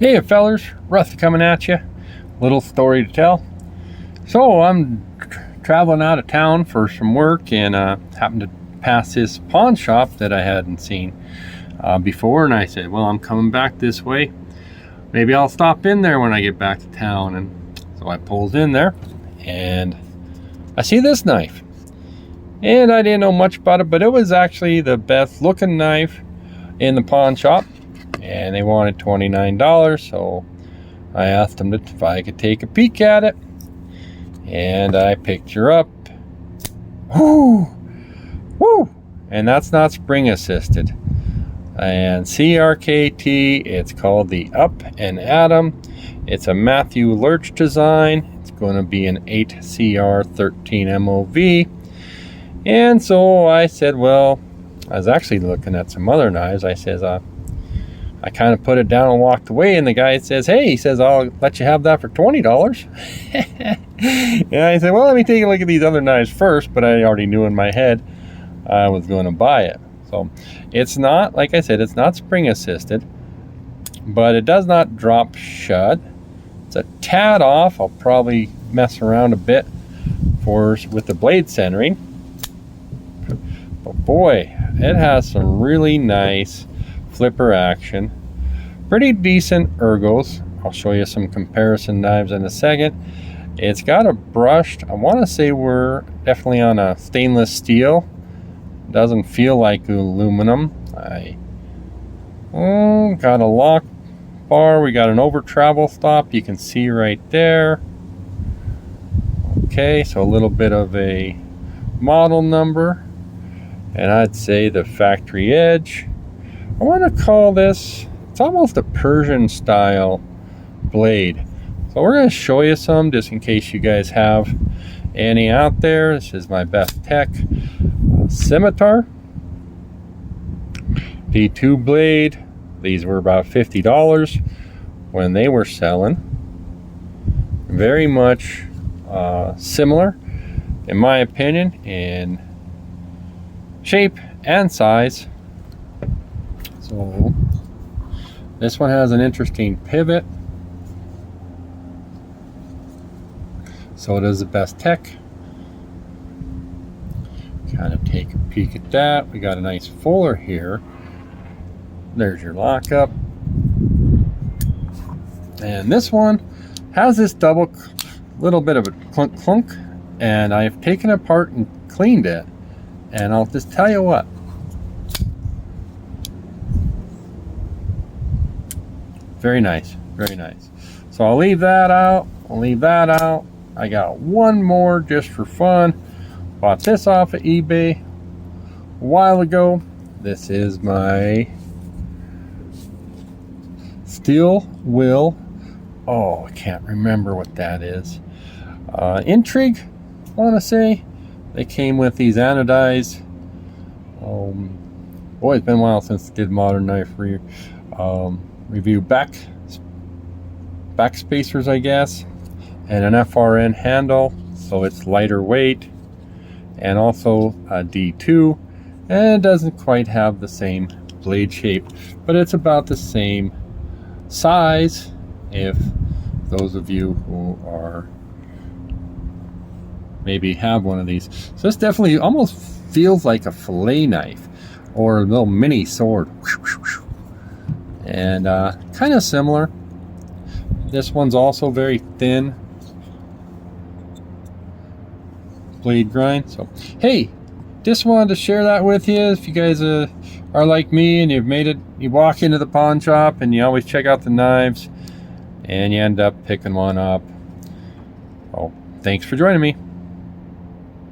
Hey fellers, Russ coming at you. Little story to tell. So I'm traveling out of town for some work and happened to pass this pawn shop that I hadn't seen before, and I said, well, I'm coming back this way. Maybe I'll stop in there when I get back to town. And so I pulled in there and I see this knife. And I didn't know much about it, but it was actually the best looking knife in the pawn shop. And they wanted $29, so I asked them if I could take a peek at it. And I picked her up. Woo! Woo! And that's not spring assisted. And CRKT, it's called the Up At Em. It's a Matthew Lerch design. It's going to be an 8CR13 MOV. And so I said, well, I was actually looking at some other knives. I says, I kind of put it down and walked away, and the guy says, hey, he says, I'll let you have that for $20. And I said, well, let me take a look at these other knives first, but I already knew in my head I was going to buy it. So it's not, like I said, it's not spring assisted, but it does not drop shut. It's a tad off. I'll probably mess around a bit with the blade centering. But boy, it has some really nice flipper action, pretty decent ergos. I'll show you some comparison knives in a second. It's got a brushed, I want to say we're definitely on a stainless steel. Doesn't feel like aluminum. I got a lock bar. We got an over travel stop, you can see right there. Okay, so a little bit of a model number, and I'd say the factory edge. I want to call this, it's almost a Persian style blade. So we're going to show you some just in case you guys have any out there. This is my Best Tech Scimitar P2 blade. These were about $50 when they were selling. Very much similar, in my opinion, in shape and size. So this one has an interesting pivot. So does the Best Tech. Kind of take a peek at that. We got a nice fuller here. There's your lockup. And this one has this double little bit of a clunk clunk, and I've taken it apart and cleaned it. And I'll just tell you what, very nice, very nice. So I'll leave that out. I got one more just for fun. Bought this off of eBay a while ago. This is my steel will. Oh, I can't remember what that is. Intrigue, I want to say. They came with these anodized. Boy, it's been a while since I did modern knife review. Back spacers, I guess, and an FRN handle, so it's lighter weight, and also a D2, and it doesn't quite have the same blade shape, but it's about the same size. If those of you who are maybe have one of these, so this definitely almost feels like a fillet knife or a little mini sword. And kind of similar. This one's also very thin blade grind. So hey, just wanted to share that with you. If you guys are like me and you've made it, you walk into the pawn shop and you always check out the knives and you end up picking one up. Oh, thanks for joining me.